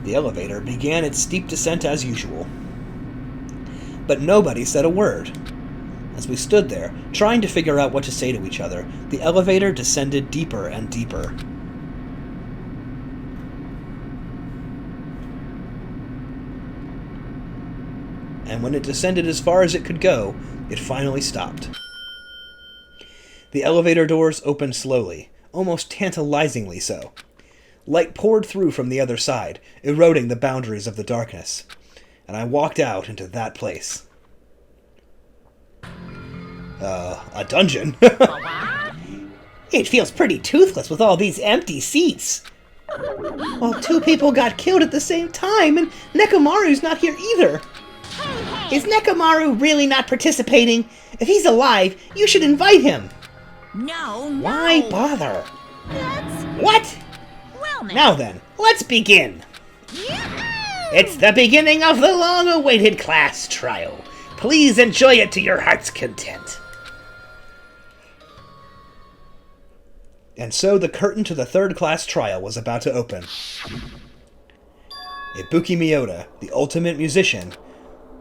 The elevator began its steep descent as usual. But nobody said a word. As we stood there, trying to figure out what to say to each other, the elevator descended deeper and deeper. And when it descended as far as it could go, it finally stopped. The elevator doors opened slowly, almost tantalizingly so. Light poured through from the other side, eroding the boundaries of the darkness, and I walked out into that place. A dungeon? It feels pretty toothless with all these empty seats. Well, 2 people got killed at the same time, and Nekomaru's not here either. Is Nekomaru really not participating? If he's alive, you should invite him. No. Why bother? What? Well, Now then, let's begin. It's the beginning of the long-awaited class trial. Please enjoy it to your heart's content. And so the curtain to the third class trial was about to open. Ibuki Miyota, the ultimate musician.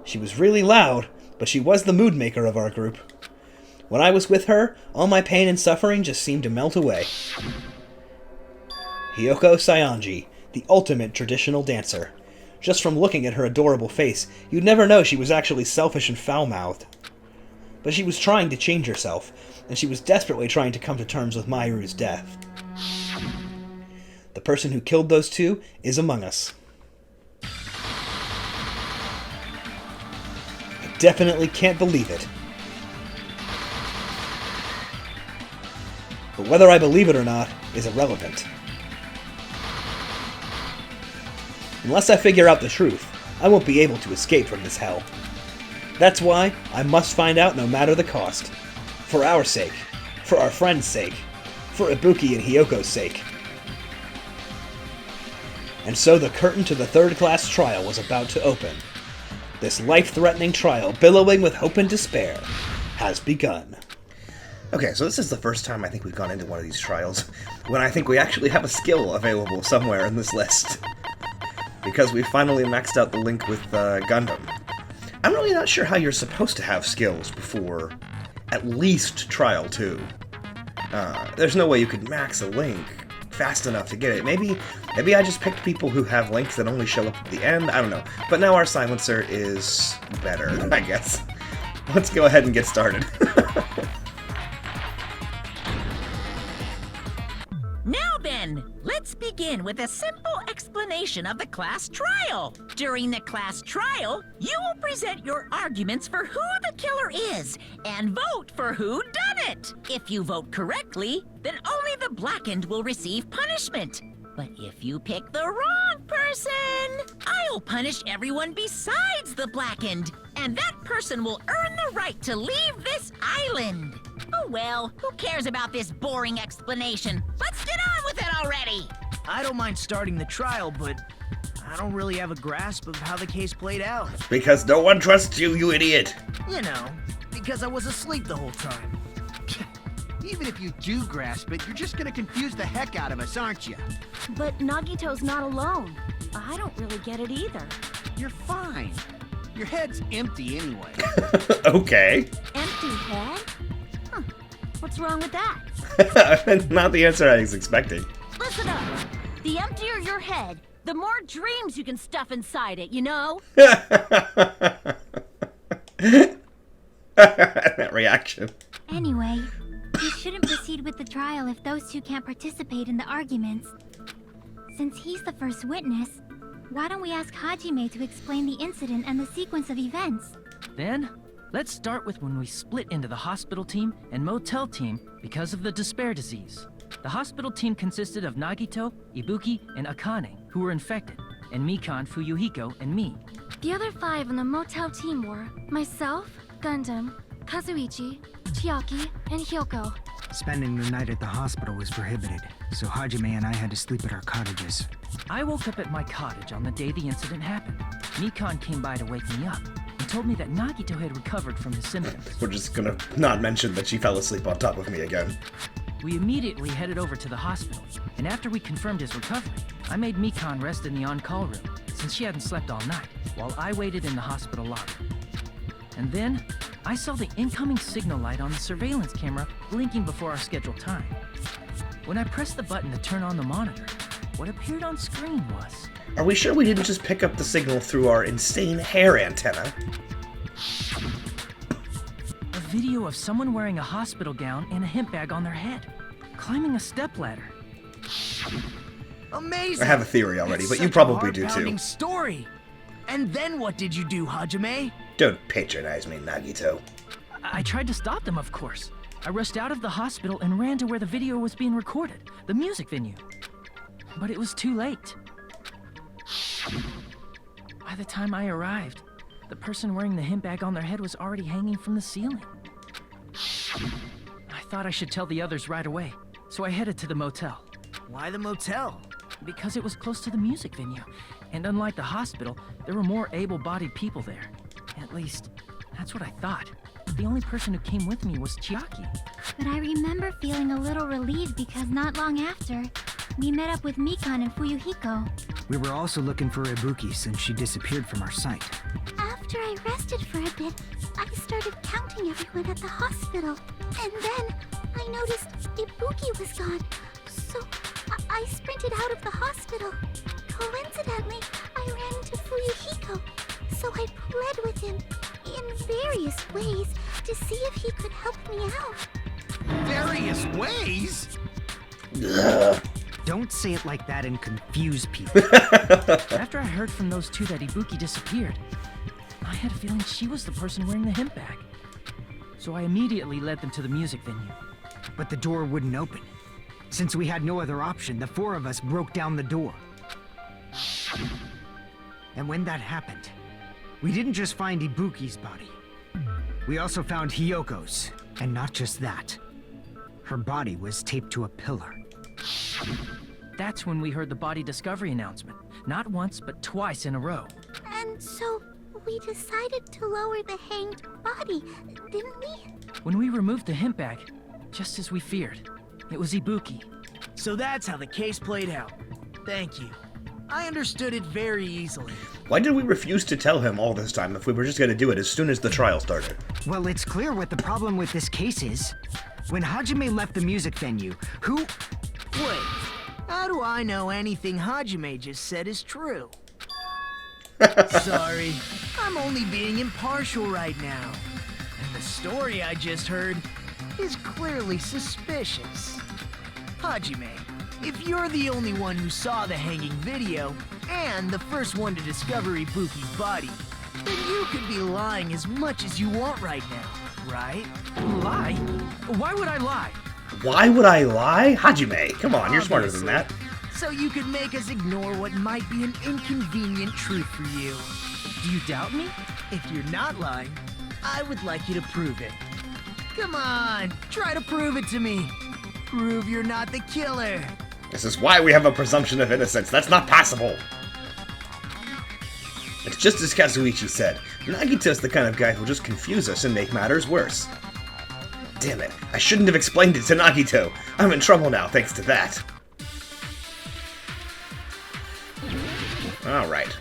She was really loud, but she was the mood maker of our group. When I was with her, all my pain and suffering just seemed to melt away. Hiyoko Saionji, the ultimate traditional dancer. Just from looking at her adorable face, you'd never know she was actually selfish and foul-mouthed. But she was trying to change herself, and she was desperately trying to come to terms with Mayuru's death. The person who killed those 2 is among us. I definitely can't believe it. But whether I believe it or not is irrelevant. Unless I figure out the truth, I won't be able to escape from this hell. That's why I must find out no matter the cost. For our sake. For our friend's sake. For Ibuki and Hiyoko's sake. And so the curtain to the third class trial was about to open. This life-threatening trial, billowing with hope and despair, has begun. Okay, so this is the first time I think we've gone into one of these trials when I think we actually have a skill available somewhere in this list. Because we finally maxed out the link with Gundam. I'm really not sure how you're supposed to have skills before at least Trial 2. There's no way you could max a link fast enough to get it. Maybe I just picked people who have links that only show up at the end. I don't know. But now our silencer is better, I guess. Let's go ahead and get started. Now then, let's begin with a simple explanation of the class trial. During the class trial, you will present your arguments for who the killer is and vote for who done it. If you vote correctly, then only the blackened will receive punishment. But if you pick the wrong person, I'll punish everyone besides the blackened, and that person will earn the right to leave this island. Oh well, who cares about this boring explanation? Let's get on with it already! I don't mind starting the trial, but I don't really have a grasp of how the case played out. Because no one trusts you, you idiot! You know, because I was asleep the whole time. Even if you do grasp it, you're just gonna confuse the heck out of us, aren't you? But Nagito's not alone. I don't really get it either. You're fine. Your head's empty anyway. Okay. Empty head? Huh. What's wrong with that? Not the answer I was expecting. Listen up. The emptier your head, the more dreams you can stuff inside it, you know? That reaction. Anyway, we shouldn't proceed with the trial if those 2 can't participate in the arguments. Since he's the first witness, why don't we ask Hajime to explain the incident and the sequence of events? Then, let's start with when we split into the hospital team and motel team because of the despair disease. The hospital team consisted of Nagito, Ibuki, and Akane, who were infected, and Mikan, Fuyuhiko, and me. The other 5 on the motel team were myself, Gundam, Kazuichi, Chiaki, and Hyoko. Spending the night at the hospital was prohibited, so Hajime and I had to sleep at our cottages. I woke up at my cottage on the day the incident happened. Mikan came by to wake me up and told me that Nagito had recovered from his symptoms. We're just gonna not mention that she fell asleep on top of me again. We immediately headed over to the hospital, and after we confirmed his recovery, I made Mikan rest in the on-call room, since she hadn't slept all night, while I waited in the hospital lobby. And then, I saw the incoming signal light on the surveillance camera blinking before our scheduled time. When I pressed the button to turn on the monitor, what appeared on screen was... Are we sure we didn't just pick up the signal through our insane hair antenna? a video of someone wearing a hospital gown and a hemp bag on their head, climbing a stepladder. Amazing! I have a theory already, It's but you such a probably do too. heart-pounding story. And then what did you do, Hajime? Don't patronize me, Nagito. I tried to stop them, of course. I rushed out of the hospital and ran to where the video was being recorded, the music venue. But it was too late. By the time I arrived, the person wearing the hemp bag on their head was already hanging from the ceiling. I thought I should tell the others right away, so I headed to the motel. Why the motel? Because it was close to the music venue, and unlike the hospital, there were more able-bodied people there. At least, that's what I thought. The only person who came with me was Chiaki. But I remember feeling a little relieved because not long after, we met up with Mikan and Fuyuhiko. We were also looking for Ibuki since she disappeared from our sight. After I rested for a bit, I started counting everyone at the hospital. And then I noticed Ibuki was gone. So I sprinted out of the hospital. Coincidentally, I ran into Fuyuhiko. So I pled with him in various ways to see if he could help me out. Various ways? Ugh. Don't say it like that and confuse people. After I heard from those two that Ibuki disappeared, I had a feeling she was the person wearing the hemp bag. So I immediately led them to the music venue. But the door wouldn't open. Since we had no other option, the four of us broke down the door. And when that happened, we didn't just find Ibuki's body. We also found Hyoko's. And not just that. Her body was taped to a pillar. That's when we heard the body discovery announcement. Not once, but twice in a row. And so we decided to lower the hanged body, didn't we? When we removed the hemp bag, just as we feared, it was Ibuki. So that's how the case played out. Thank you. I understood it very easily. Why did we refuse to tell him all this time if we were just going to do it as soon as the trial started? Well, it's clear what the problem with this case is. When Hajime left the music venue, who... Wait, how do I know anything Hajime just said is true? Sorry, I'm only being impartial right now. And the story I just heard is clearly suspicious. Hajime, if you're the only one who saw the hanging video, and the first one to discover Ibuki's body, then you could be lying as much as you want right now, right? Lie? Why would I lie? Why would I lie? Hajime, come on, you're smarter than Obviously. that. So you could make us ignore what might be an inconvenient truth for you. Do you doubt me? If you're not lying, I would like you to prove it. Come on, try to prove it to me. Prove you're not the killer. This is why we have a presumption of innocence. That's not possible. It's just as Kazuichi said. Nagito's the kind of guy who'll just confuse us and make matters worse. Damn it, I shouldn't have explained it to Nagito. I'm in trouble now thanks to that. Alright.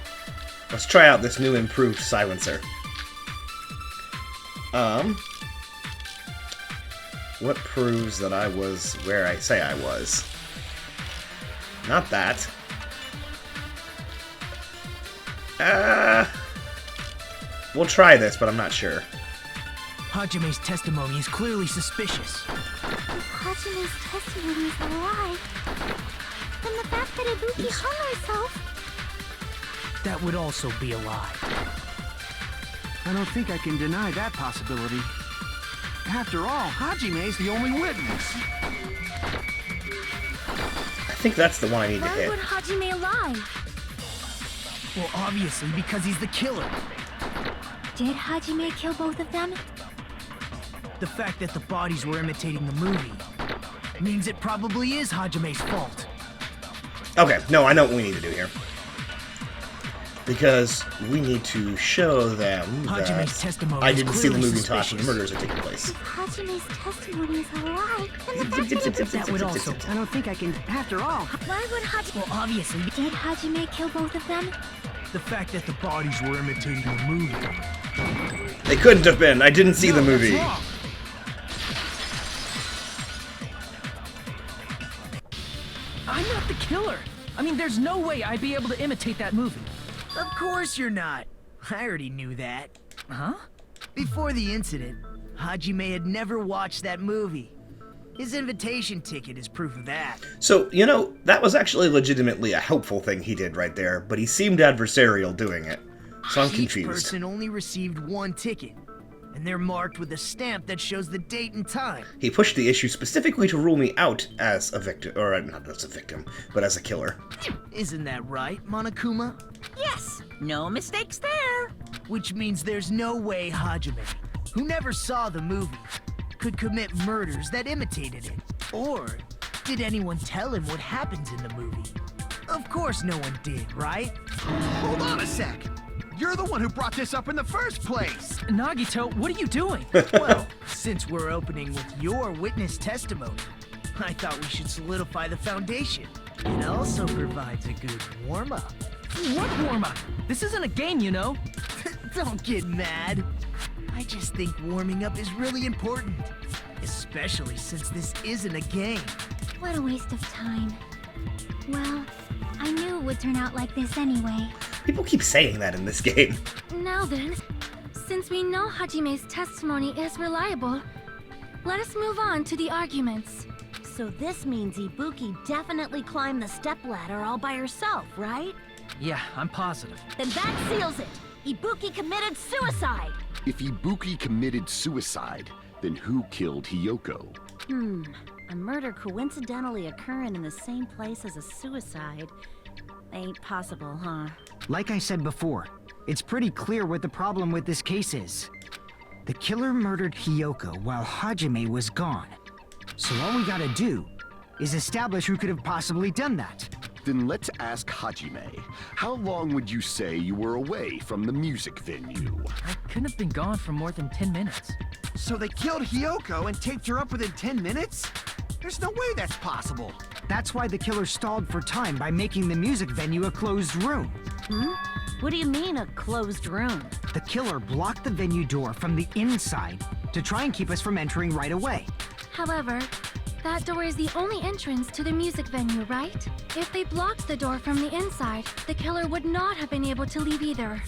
Let's try out this new improved silencer. What proves that I was where I say I was? Not that. We'll try this, but I'm not sure. Hajime's testimony is clearly suspicious. If Hajime's testimony is a lie, then the fact that Ibuki hung herself... That would also be a lie. I don't think I can deny that possibility. After all, Hajime's the only witness. I think that's the one I need to Why hit. would Hajime lie? Well, obviously, because he's the killer. Did Hajime kill both of them? The fact that the bodies were imitating the movie means it probably is Hajime's fault. Okay, no, I know what we need to do here. because we need to show them Hajime's that testimony I is didn't see the clearly movie until after the suspicious. murders are taking place. If Hajime's testimony is a lie, then the fact that he That would also... I don't think I can. After all, Why would Hajime... Well, obviously, Did Hajime kill both of them? the fact that the bodies were imitating the movie. They couldn't have been. I didn't see the No, that's movie. wrong. I'm not the killer. I mean, there's no way I'd be able to imitate that movie. Of course you're not. I already knew that. Huh? Before the incident, Hajime had never watched that movie. His invitation ticket is proof of that. So, you know, that was actually legitimately a helpful thing he did right there, but he seemed adversarial doing it. So I'm Each confused. person only received one ticket, and they're marked with a stamp that shows the date and time. He pushed the issue specifically to rule me out as a victim, or not as a victim, but as a killer. Isn't that right, Monokuma? Yes, no mistakes there. Which means there's no way Hajime, who never saw the movie, could commit murders that imitated it. Or did anyone tell him what happens in the movie? Of course no one did, right? hold on a sec. You're the one who brought this up in the first place. Nagito, what are you doing? Well, since we're opening with your witness testimony, I thought we should solidify the foundation. It also provides a good warm-up. What warm-up? This isn't a game, you know. Don't get mad. I just think warming up is really important. Especially since this isn't a game. What a waste of time. Well, I knew it would turn out like this anyway. People keep saying that in this game. Now then, since we know Hajime's testimony is reliable, let us move on to the arguments. So this means Ibuki definitely climbed the stepladder all by herself, right? Yeah, I'm positive. Then that seals it. Ibuki committed suicide. If Ibuki committed suicide, then who killed Hiyoko? A murder coincidentally occurring in the same place as a suicide. Ain't possible, huh? like I said before, it's pretty clear what the problem with this case is. The killer murdered Hiyoko while Hajime was gone. So all we gotta do is establish who could have possibly done that. Then let's ask Hajime. How long would you say you were away from the music venue? I couldn't have been gone for more than 10 minutes. So they killed Hiyoko and taped her up within 10 minutes? There's no way that's possible. That's why the killer stalled for time by making the music venue a closed room. What do you mean, a closed room? The killer blocked the venue door from the inside to try and keep us from entering right away. However, that door is the only entrance to the music venue, right? If they blocked the door from the inside, the killer would not have been able to leave either.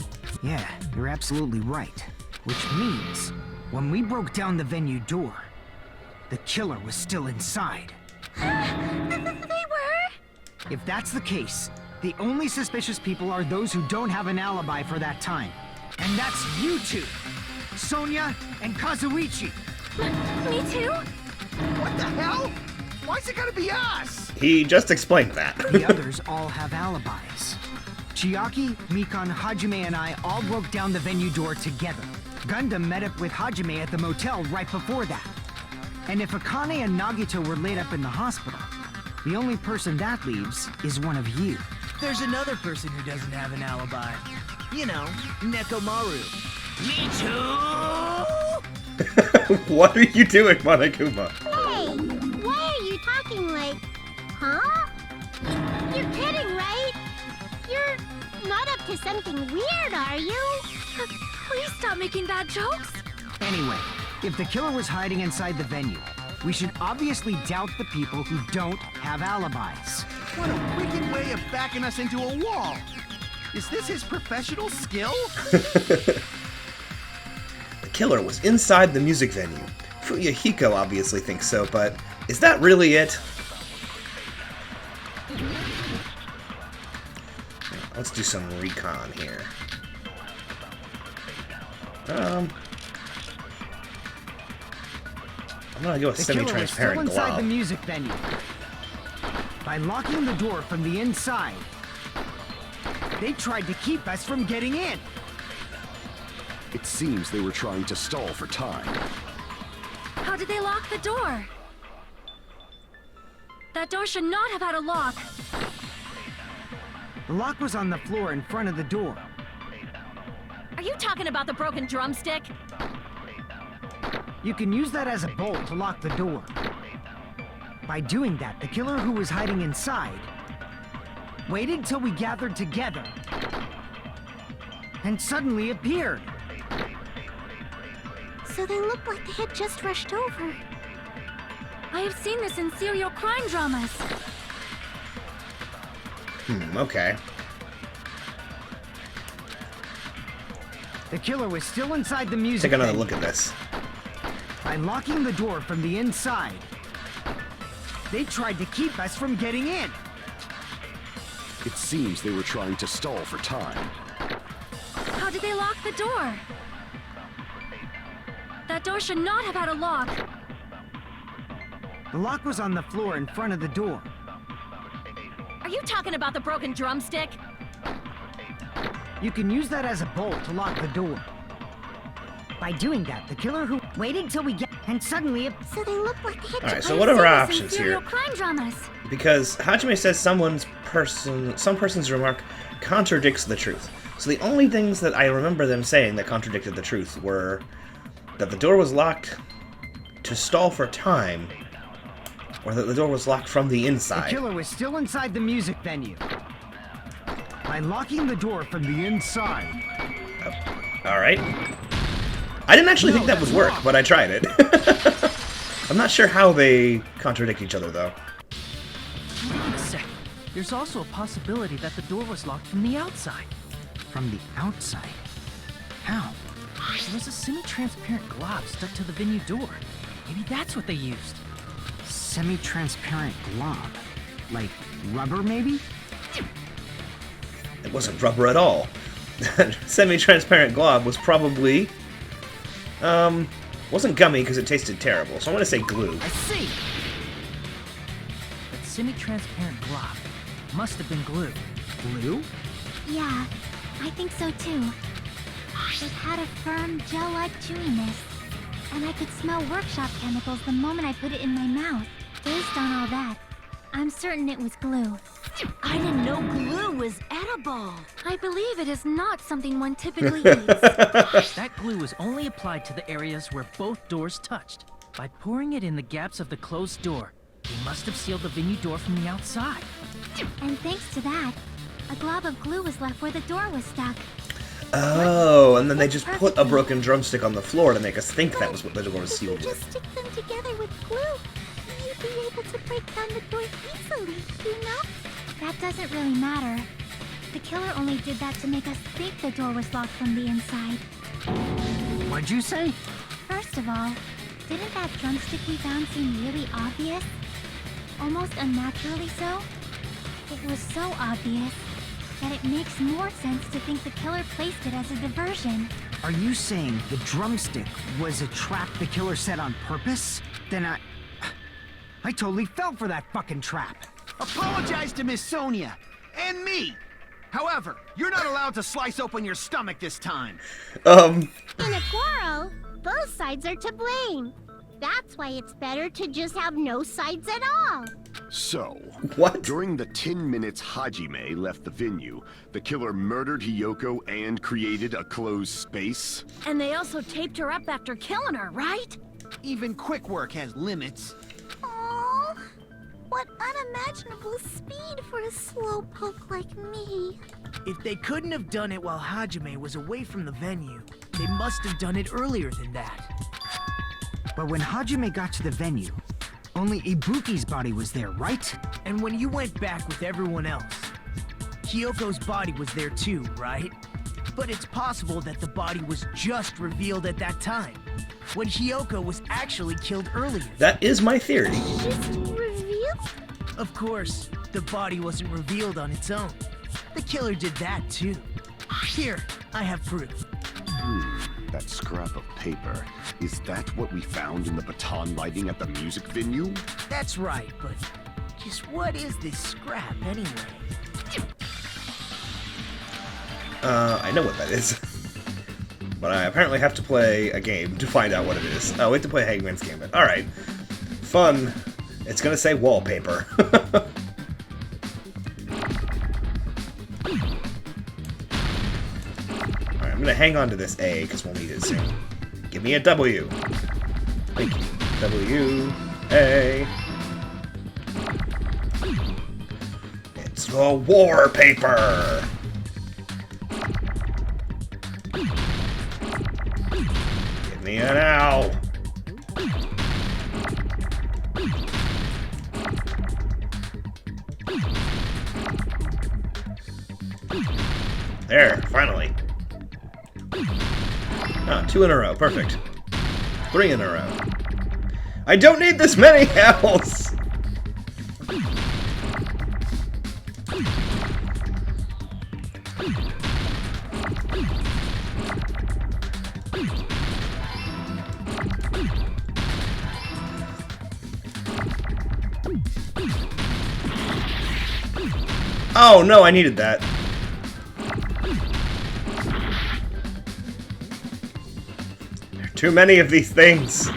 Yeah, you're absolutely right. Which means, when we broke down the venue door, the killer was still inside. They were? If that's the case, the only suspicious people are those who don't have an alibi for that time. And that's you two, Sonia and Kazuichi. Me too? What the hell? Why's it gotta be us? He just explained that. The others all have alibis. Chiaki, Mikan, Hajime, and I all broke down the venue door together. Gundam met up with Hajime at the motel right before that. And if Akane and Nagito were laid up in the hospital, the only person that leaves is one of you. There's another person who doesn't have an alibi. You know, Nekomaru. Me too! What are you doing, Monokuma? Hey, why are you talking like... Huh? You're kidding, right? You're not up to something weird, are you? Please stop making bad jokes. Anyway, if the killer was hiding inside the venue, we should obviously doubt the people who don't have alibis. What a wicked way of backing us into a wall. Is this his professional skill? The killer was inside the music venue. Fuyahiko obviously thinks so, but is that really it? Let's do some recon here. I'm gonna go with The killer was still semi-transparent inside glove. the music venue. By locking the door from the inside, they tried to keep us from getting in. It seems they were trying to stall for time. How did they lock the door? That door should not have had a lock. The lock was on the floor in front of the door. Are you talking about the broken drumstick? You can use that as a bolt to lock the door. By doing that, the killer who was hiding inside waited till we gathered together and suddenly appeared. So they look like they had just rushed over. I have seen this in serial crime dramas. Okay. The killer was still inside the music Take another venue. look at this. By locking the door from the inside, they tried to keep us from getting in. It seems they were trying to stall for time. How did they lock the door? That door should not have had a lock. The lock was on the floor in front of the door. Are you talking about the broken drumstick? You can use that as a bolt to lock the door. By doing that, the killer who waited till we get and suddenly So they look like they had Alright, just so what are our I've seen options this in serial here? crime dramas. Because Hajime says some person's remark contradicts the truth. So the only things that I remember them saying that contradicted the truth were that the door was locked to stall for time, or that the door was locked from the the inside. killer was still inside the music venue. By locking the door from the inside. Alright. I didn't actually think that would work, but I tried it. I'm not sure how they contradict each other, though. Wait a second. There's also a possibility that the door was locked from the outside. From the outside? How? There was a semi-transparent glob stuck to the venue door. Maybe that's what they used. Semi-transparent glob. Like rubber, maybe? It wasn't rubber at all. Semi-transparent glob was probably... wasn't gummy because it tasted terrible, so I'm gonna say glue. I see! That semi-transparent glob must have been glue. Glue? Yeah, I think so too. It had a firm, gel-like chewiness, and I could smell workshop chemicals the moment I put it in my mouth. Based on all that, I'm certain it was glue. I didn't know glue was edible. I believe it is not something one typically eats. That glue was only applied to the areas where both doors touched. By pouring it in the gaps of the closed door, they must have sealed the venue door from the outside. And thanks to that, a glob of glue was left where the door was stuck. Oh, and then they just put a broken drumstick on the floor to make us think that was what the door was If you sealed just with. stick them together with glue, you'd be able to break down the door easily, you know? That doesn't really matter. The killer only did that to make us think the door was locked from the inside. What'd you say? First of all, didn't that drumstick we found seem really obvious? Almost unnaturally so? It was so obvious that it makes more sense to think the killer placed it as a diversion. Are you saying the drumstick was a trap the killer set on purpose? Then I totally fell for that fucking trap. Apologize to Miss Sonia and me. However, you're not allowed to slice open your stomach this time. In a quarrel, both sides are to blame. That's why it's better to just have no sides at all. So, What? during the 10 minutes Hajime left the venue, the killer murdered Hiyoko and created a closed space? And they also taped her up after killing her, right? Even quick work has limits. Oh, what unimaginable speed for a slowpoke like me. If they couldn't have done it while Hajime was away from the venue, they must have done it earlier than that. But when Hajime got to the venue, only Ibuki's body was there, right? And when you went back with everyone else, Hiyoko's body was there too, right? But it's possible that the body was just revealed at that time, when Hiyoko was actually killed earlier. That is my theory. Just revealed? Of course, the body wasn't revealed on its own. The killer did that too. Here, I have proof. That scrap of paper. Is that what we found in the baton lighting at the music venue? That's right, but just what is this scrap anyway? I know what that is. But I apparently have to play a game to find out what it is. Oh, we have to play Hangman's Gambit. Alright. Fun. It's gonna say wallpaper. Alright, I'm gonna hang on to this A, because we'll need it soon. Give me a W. Thank you. W, A. It's the war paper! Give me an ow! There, finally. Ah, 2 in a row, perfect. 3 in a row. I don't need this many L's! Oh no, I needed that. There are too many of these things.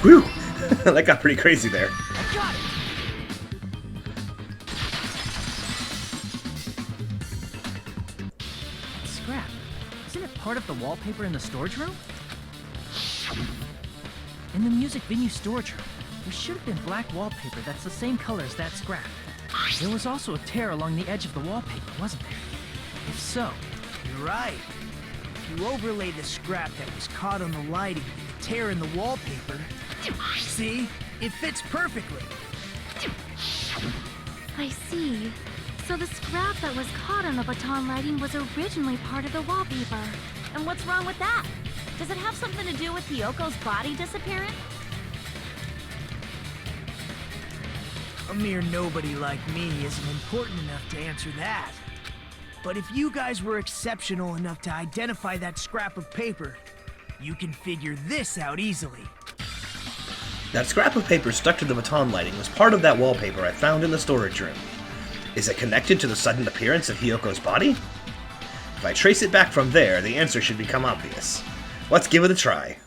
Whew! That got pretty crazy there. I got it! Scrap. Isn't it part of the wallpaper in the storage room? In the music venue storage room, there should have been black wallpaper that's the same color as that scrap. There was also a tear along the edge of the wallpaper, wasn't there? If so, You're right. If you overlay the scrap that was caught on the lighting with the tear in the wallpaper, see? It fits perfectly. I see. So the scrap that was caught on the baton lighting was originally part of the wallpaper. And what's wrong with that? Does it have something to do with Hyoko's body disappearing? A mere nobody like me isn't important enough to answer that. But if you guys were exceptional enough to identify that scrap of paper, you can figure this out easily. That scrap of paper stuck to the baton lighting was part of that wallpaper I found in the storage room. Is it connected to the sudden appearance of Hyoko's body? If I trace it back from there, the answer should become obvious. Let's give it a try.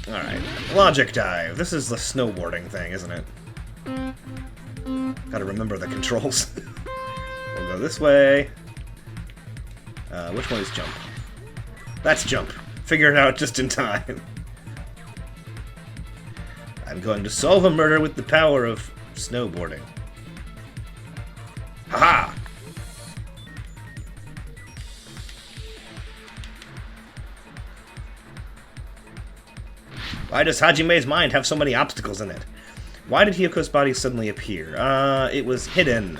Alright, logic dive. This is the snowboarding thing, isn't it? Gotta remember the controls. We'll go this way. Which one is jump? That's jump. Figure it out just in time. I'm going to solve a murder with the power of snowboarding. Haha! Why does Hajime's mind have so many obstacles in it? Why did Hyoko's body suddenly appear? It was hidden.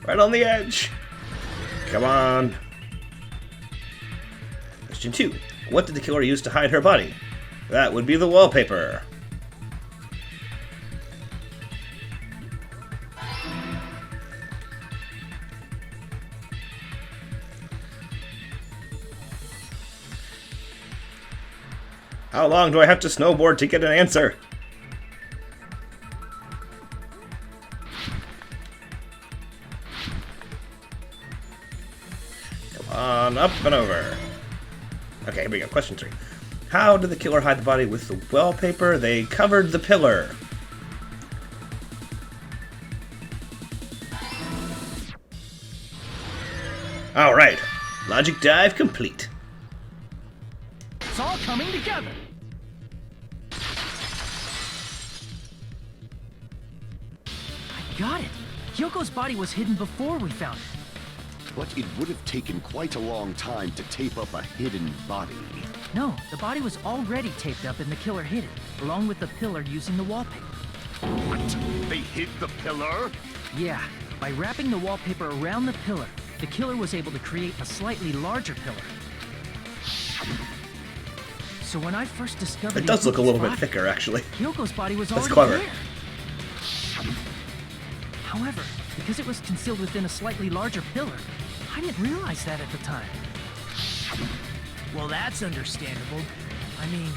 Right on the edge. Come on. Question 2. What did the killer use to hide her body? That would be the wallpaper. How long do I have to snowboard to get an answer? Come on, up and over. Okay, here we go. Question 3. How did the killer hide the body with the wallpaper? They covered the pillar. Alright. Logic dive complete. it's all coming together. I got it. Hyoko's body was hidden before we found it. But it would have taken quite a long time to tape up a hidden body. No, the body was already taped up and the killer hid it, along with the pillar using the wallpaper. What? They hid the pillar? Yeah, by wrapping the wallpaper around the pillar, the killer was able to create a slightly larger pillar. So when I first discovered it does look a little bit body, thicker, actually. Hyoko's body was That's already clever. there. However, the because it was concealed within a slightly larger pillar. I didn't realize that at the time. Well, that's understandable. I mean,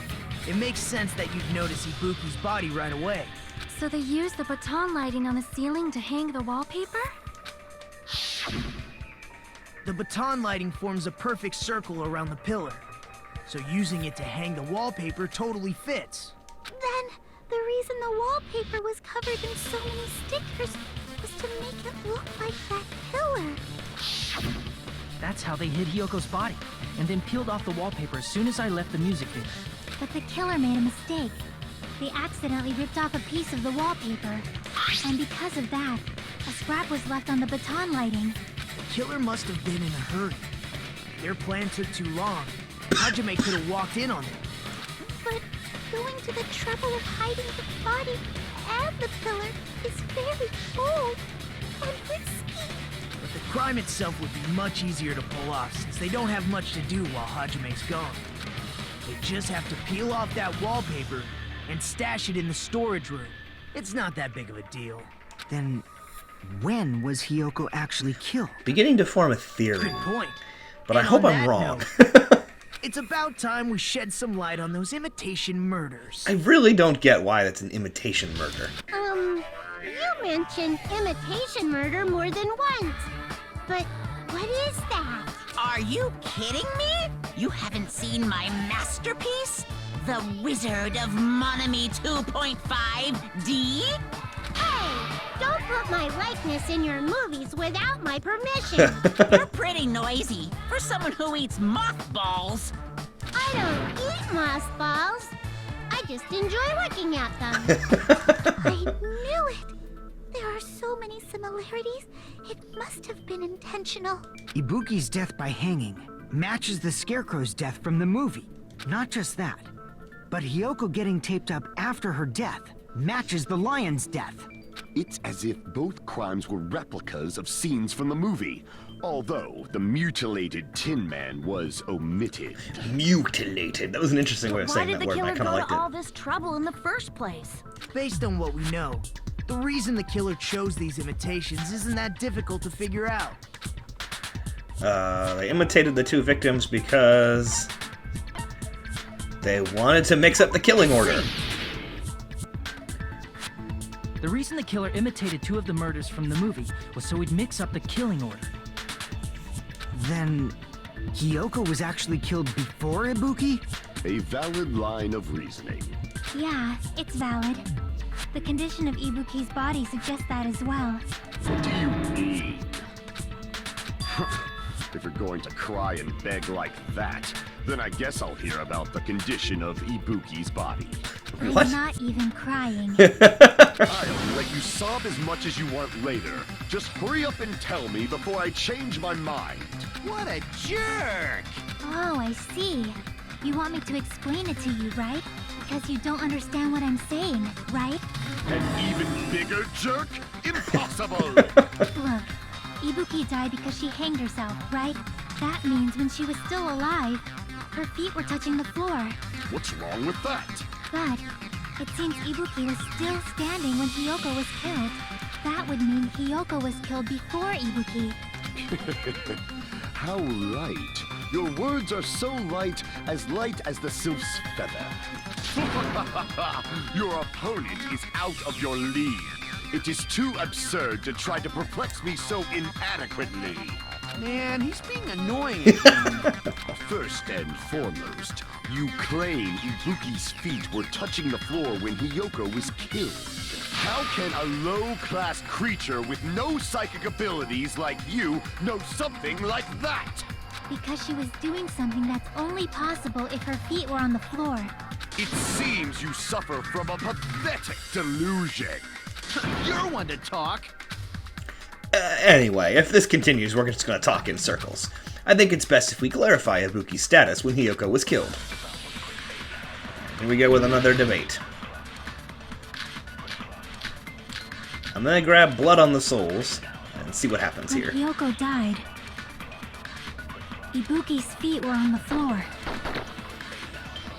it makes sense that you'd notice Ibuki's body right away. So they used the baton lighting on the ceiling to hang the wallpaper? The baton lighting forms a perfect circle around the pillar. So using it to hang the wallpaper totally fits. Then, the reason the wallpaper was covered in so many stickers was to make it look like that pillar. That's how they hid Hyoko's body, and then peeled off the wallpaper as soon as I left the music theater. But the killer made a mistake. They accidentally ripped off a piece of the wallpaper. And because of that, a scrap was left on the baton lighting. The killer must have been in a hurry. Their plan took too long. Hajime could have walked in on it. But going to the trouble of hiding the body and the pillar is very bold and risky. But the crime itself would be much easier to pull off since they don't have much to do while Hajime's gone. They just have to peel off that wallpaper and stash it in the storage room. It's not that big of a deal. Then, when was Hyoko actually killed? Beginning to form a theory, Good point. but I And hope on I'm that wrong. note, it's about time we shed some light on those imitation murders. I really don't get why that's an imitation murder. You mentioned imitation murder more than once. But what is that? Are you kidding me? You haven't seen my masterpiece? The Wizard of Monami 2.5D? Hey, don't put my likeness in your movies without my permission. You're pretty noisy for someone who eats mothballs. I don't eat mothballs. I just enjoy looking at them. I knew it! There are so many similarities. It must have been intentional. Ibuki's death by hanging matches the Scarecrow's death from the movie. Not just that, but Hyoko getting taped up after her death matches the lion's death. It's as if both crimes were replicas of scenes from the movie, although the mutilated Tin Man was omitted. Mutilated. That was an interesting way of Why saying did that the word, and I killer kind of go liked to it. all this trouble in the first place? Based on what we know, the reason the killer chose these imitations isn't that difficult to figure out. They imitated the two victims because they wanted to mix up the killing order. The reason the killer imitated two of the murders from the movie was so he'd mix up the killing order. Then, Hyoko was actually killed before Ibuki? A valid line of reasoning. Yeah, it's valid. The condition of Ibuki's body suggests that as well. What do you mean? If you're going to cry and beg like that, then I guess I'll hear about the condition of Ibuki's body. I'm What? not even crying. I'll let you sob as much as you want later. Just hurry up and tell me before I change my mind. What a jerk! Oh, I see. You want me to explain it to you, right? Because you don't understand what I'm saying, right? An even bigger jerk? Impossible! Look, Ibuki died because she hanged herself, right? That means when she was still alive, her feet were touching the floor. What's wrong with that? But it seems Ibuki was still standing when Hyoko was killed. That would mean Hyoko was killed before Ibuki. How light. Your words are so light as the sylph's feather. Your opponent is out of your league. It is too absurd to try to perplex me so inadequately. Man, he's being annoying. First and foremost, you claim Ibuki's feet were touching the floor when Hyoko was killed. How can a low-class creature with no psychic abilities like you know something like that? Because she was doing something that's only possible if her feet were on the floor. It seems you suffer from a pathetic delusion. You're one to talk. Anyway, if this continues, we're just going to talk in circles. I think it's best if we clarify Ibuki's status when Hyoko was killed. Here we go with another debate. I'm going to grab blood on the souls and see what happens When here. Hyoko died, Ibuki's feet were on the floor.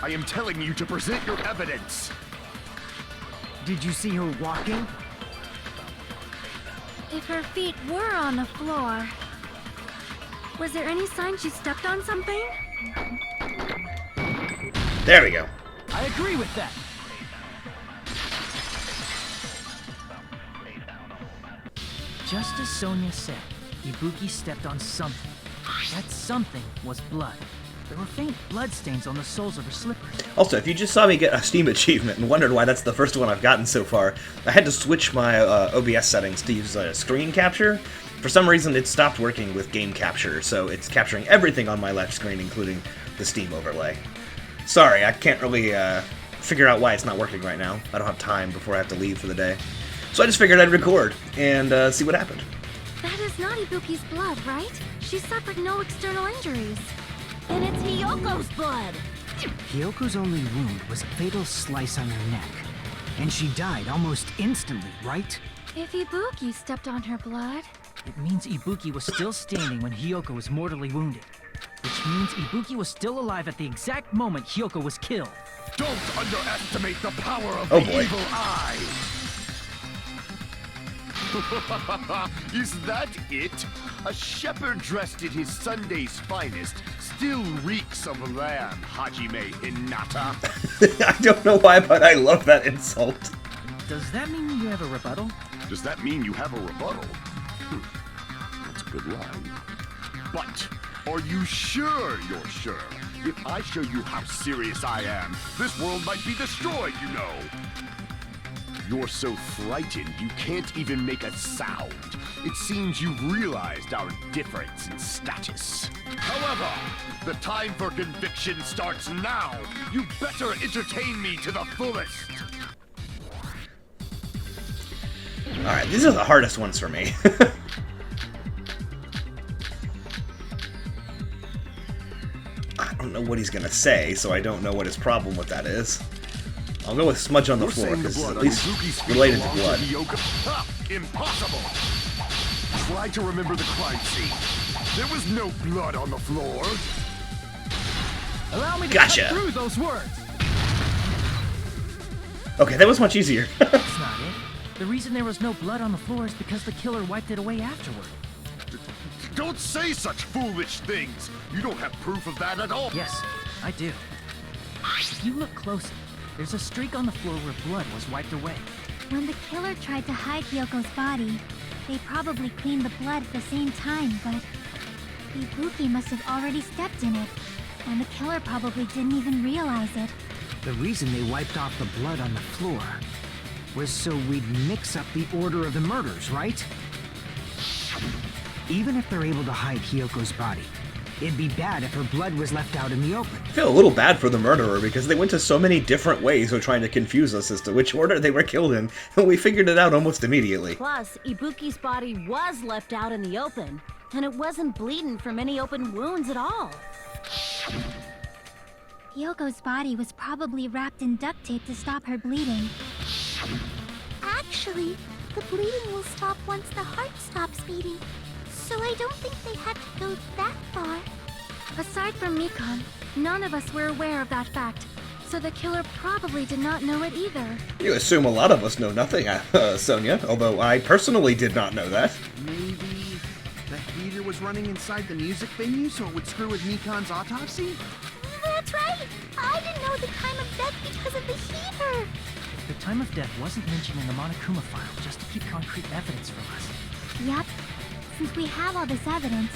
I am telling you to present your evidence. Did you see her walking? If her feet were on the floor, was there any sign she stepped on something? There we go. I agree with that. Just as Sonia said, Ibuki stepped on something. That something was blood. There were faint blood stains on the soles of her slippers. Also, if you just saw me get a Steam achievement and wondered why that's the first one I've gotten so far, I had to switch my OBS settings to use screen capture. For some reason, it stopped working with game capture, so it's capturing everything on my left screen, including the Steam overlay. Sorry, I can't really figure out why it's not working right now. I don't have time before I have to leave for the day. So I just figured I'd record and see what happened. That is not Ibuki's blood, right? She suffered no external injuries. Then it's Hiyoko's blood. Hyoko's only wound was a fatal slice on her neck. And she died almost instantly, right? If Ibuki stepped on her blood... It means Ibuki was still standing when Hiyoko was mortally wounded. Which means Ibuki was still alive at the exact moment Hiyoko was killed. Don't underestimate the power of Oh, the boy. evil eye! Is that it? A shepherd dressed in his Sunday's finest still reeks of lamb, Hajime Hinata. I don't know why, but I love that insult. Does that mean you have a rebuttal? Does that mean you have a rebuttal? That's a good line. But are you sure you're sure? If I show you how serious I am, this world might be destroyed, you know. You're so frightened you can't even make a sound. It seems you've realized our difference in status. However, the time for conviction starts now. You better entertain me to the fullest. Alright, these are the hardest ones for me. I don't know what he's gonna say, so I don't know what his problem with that is. I'll go with smudge on the floor, because it's at least related to blood. Ha! Impossible! Try to remember the crime scene. There was no blood on the floor. Allow me to Gotcha. cut through those words. Okay, that was much easier. That's not it. The reason there was no blood on the floor is because the killer wiped it away afterward. Don't say such foolish things. You don't have proof of that at all. Yes, I do. If you look closely, there's a streak on the floor where blood was wiped away. When the killer tried to hide Hyoko's body, they probably cleaned the blood at the same time, but Ibuki must have already stepped in it, and the killer probably didn't even realize it. The reason they wiped off the blood on the floor was so we'd mix up the order of the murders, right? Even if they're able to hide Hyoko's body, it'd be bad if her blood was left out in the open. I feel a little bad for the murderer because they went to so many different ways of trying to confuse us as to which order they were killed in, and we figured it out almost immediately. Plus, Ibuki's body was left out in the open, and it wasn't bleeding from any open wounds at all. Hyoko's body was probably wrapped in duct tape to stop her bleeding. Actually, the bleeding will stop once the heart stops beating. So I don't think they had to go that far. Aside from Mikan, none of us were aware of that fact, so the killer probably did not know it either. You assume a lot of us know nothing, Sonia, although I personally did not know that. Maybe the heater was running inside the music venue so it would screw with Mikan's autopsy? That's right! I didn't know the time of death because of the heater! The time of death wasn't mentioned in the Monokuma file just to keep concrete evidence from us. Yep. Since we have all this evidence,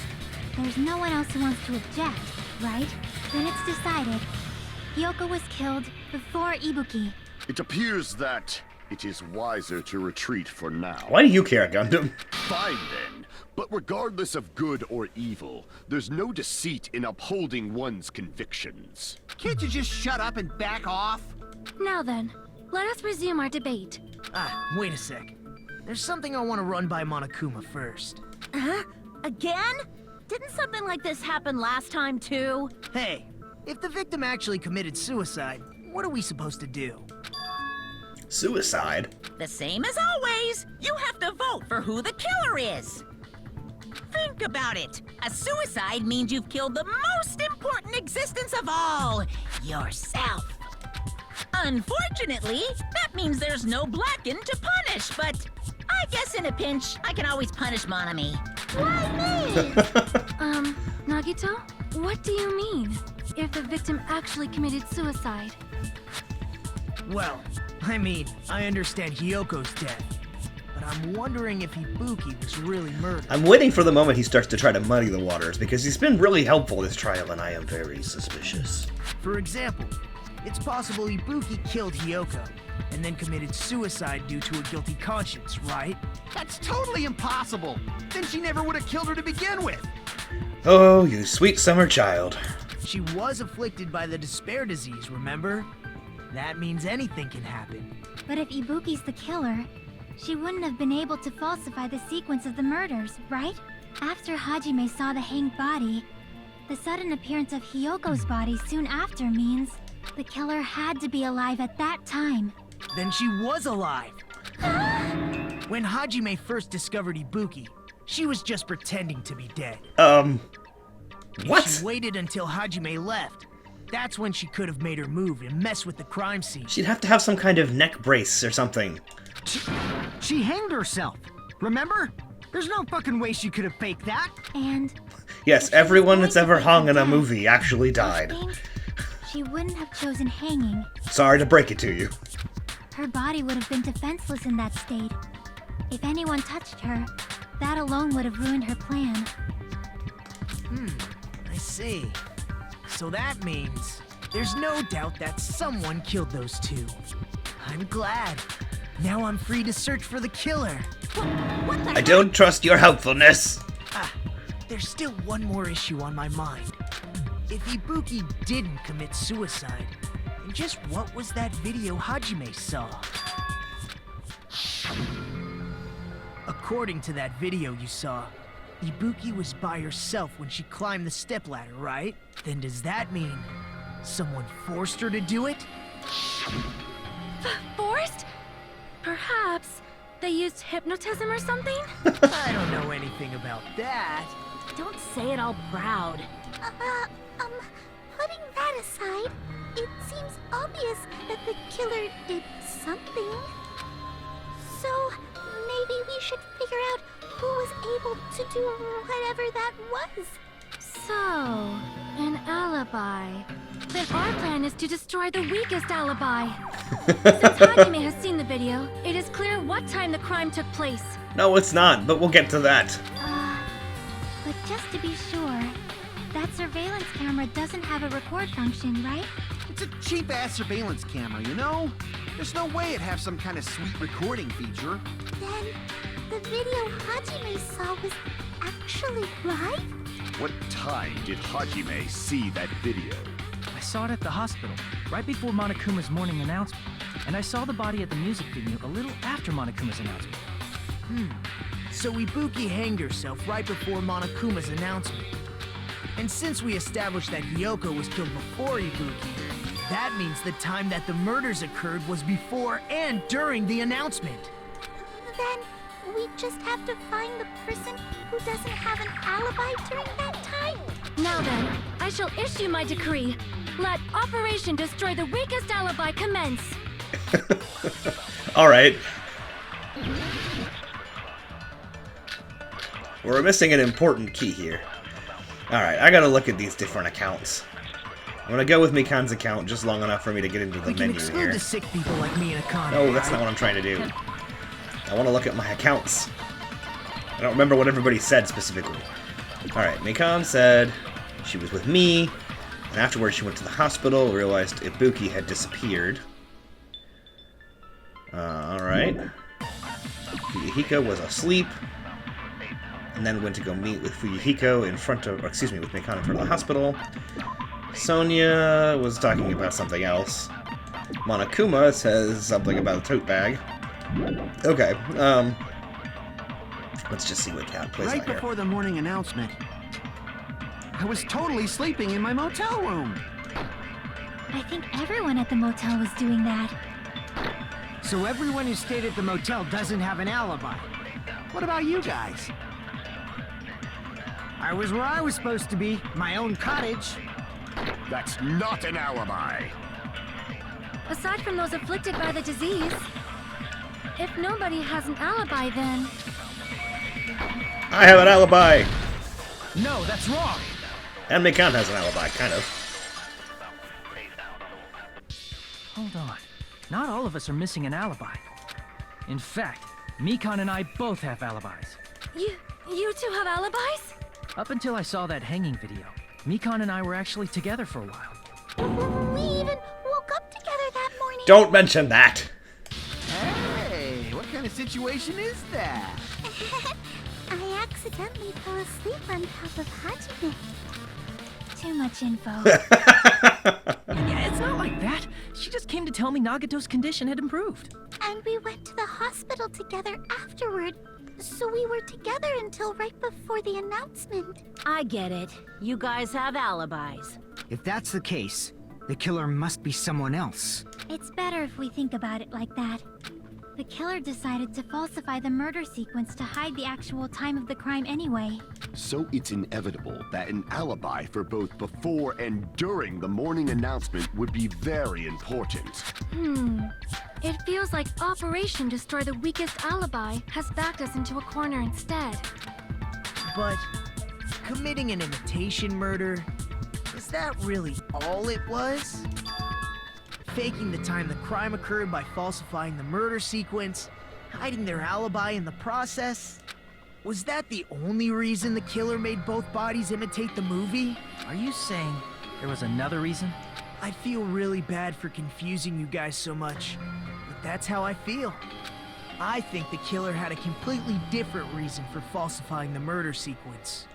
there's no one else who wants to object, right? Then it's decided. Hyoko was killed before Ibuki. It appears that it is wiser to retreat for now. Why do you care, Gundam? Fine then. But regardless of good or evil, there's no deceit in upholding one's convictions. Can't you just shut up and back off? Now then, let us resume our debate. Ah, wait a sec. There's something I want to run by Monokuma first. Huh? Again? Didn't something like this happen last time too? Hey, if the victim actually committed suicide, what are we supposed to do? Suicide? The same as always. You have to vote for who the killer is. Think about it. A suicide means you've killed the most important existence of all, yourself. Unfortunately, that means there's no Blacken to punish, but I guess in a pinch, I can always punish Monami. Why me? Nagito? What do you mean? If the victim actually committed suicide? Well, I mean, I understand Hyoko's death, but I'm wondering if Ibuki was really murdered. I'm waiting for the moment he starts to try to muddy the waters, because he's been really helpful this trial, and I am very suspicious. For example, it's possible Ibuki killed Hyoko, and then committed suicide due to a guilty conscience, right? That's totally impossible. Then she never would have killed her to begin with. Oh, you sweet summer child. She was afflicted by the despair disease, remember? That means anything can happen. But if Ibuki's the killer, she wouldn't have been able to falsify the sequence of the murders, right? After Hajime saw the hanged body, the sudden appearance of Hyoko's body soon after means the killer had to be alive at that time. Then she was alive! When Hajime first discovered Ibuki, she was just pretending to be dead. What? If she waited until Hajime left, that's when she could have made her move and mess with the crime scene. She'd have to have some kind of neck brace or something. She hanged herself. Remember? There's no fucking way she could have faked that. And Yes, everyone that's ever hung in a movie actually died. she wouldn't have chosen hanging. Sorry to break it to you. Her body would have been defenseless in that state. If anyone touched her, that alone would have ruined her plan. I see. So that means there's no doubt that someone killed those two. I'm glad. Now I'm free to search for the killer. What the I don't trust your helpfulness. There's still one more issue on my mind. If Ibuki didn't commit suicide, then just what was that video Hajime saw? According to that video you saw, Ibuki was by herself when she climbed the stepladder, right? Then does that mean someone forced her to do it? Forced? Perhaps they used hypnotism or something? I don't know anything about that. Don't say it all proud. Putting that aside, it seems obvious that the killer did something. So, maybe we should figure out who was able to do whatever that was. So, an alibi. Then our plan is to destroy the weakest alibi. Since Hajime has seen the video, it is clear what time the crime took place. No, it's not, but we'll get to that. But just to be sure, that surveillance camera doesn't have a record function, right? It's a cheap-ass surveillance camera, you know? There's no way it'd have some kind of sweet recording feature. Then, the video Hajime saw was actually live? What time did Hajime see that video? I saw it at the hospital, right before Monokuma's morning announcement. And I saw the body at the music venue a little after Monokuma's announcement. So Ibuki hanged herself right before Monokuma's announcement. And since we established that Hyoko was killed before Ibuki, that means the time that the murders occurred was before and during the announcement. Then, we just have to find the person who doesn't have an alibi during that time. Now then, I shall issue my decree. Let Operation Destroy the Weakest Alibi commence. All right. We're missing an important key here. All right, I gotta look at these different accounts. I'm gonna go with Mikan's account just long enough for me to get into the We can menu exclude here. the sick people like me and Akane. No, that's not what I'm trying to do. I want to look at my accounts. I don't remember what everybody said specifically. Alright, Mikan said she was with me, and afterwards she went to the hospital, realized Ibuki had disappeared. Alright. Fuyuhiko was asleep, and then went to go meet with Fuyuhiko in front of, or excuse me, with Mikan in front of the hospital. Sonia was talking about something else. Monokuma says something about a tote bag. Okay, let's just see what cat plays Right out here. before the morning announcement, I was totally sleeping in my motel room. I think everyone at the motel was doing that. So everyone who stayed at the motel doesn't have an alibi. What about you guys? I was where I was supposed to be, my own cottage. That's not an alibi. Aside from those afflicted by the disease, If nobody has an alibi, then... I have an alibi! No, that's wrong! And Mikan has an alibi, kind of. Hold on. Not all of us are missing an alibi. In fact, Mikan and I both have alibis. You two have alibis? Up until I saw that hanging video, Mikan and I were actually together for a while. We even woke up together that morning. Don't mention that! Hey, what kind of situation is that? I accidentally fell asleep on top of Hajime. Too much info. Yeah, it's not like that. She just came to tell me Nagato's condition had improved. And we went to the hospital together afterward. So we were together until right before the announcement. I get it. You guys have alibis. If that's the case, the killer must be someone else. It's better if we think about it like that. The killer decided to falsify the murder sequence to hide the actual time of the crime anyway. So it's inevitable that an alibi for both before and during the morning announcement would be very important. It feels like Operation Destroy the Weakest Alibi has backed us into a corner instead. But committing an imitation murder, is that really all it was? Faking the time the crime occurred by falsifying the murder sequence, hiding their alibi in the process? Was that the only reason the killer made both bodies imitate the movie? Are you saying there was another reason? I feel really bad for confusing you guys so much, but that's how I feel. I think the killer had a completely different reason for falsifying the murder sequence.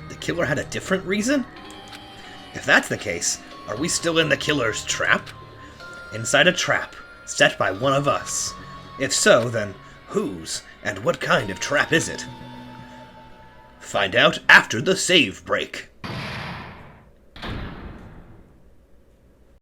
The killer had a different reason? If that's the case, are we still in the killer's trap? Inside a trap, set by one of us. If so, then whose and what kind of trap is it? Find out after the save break.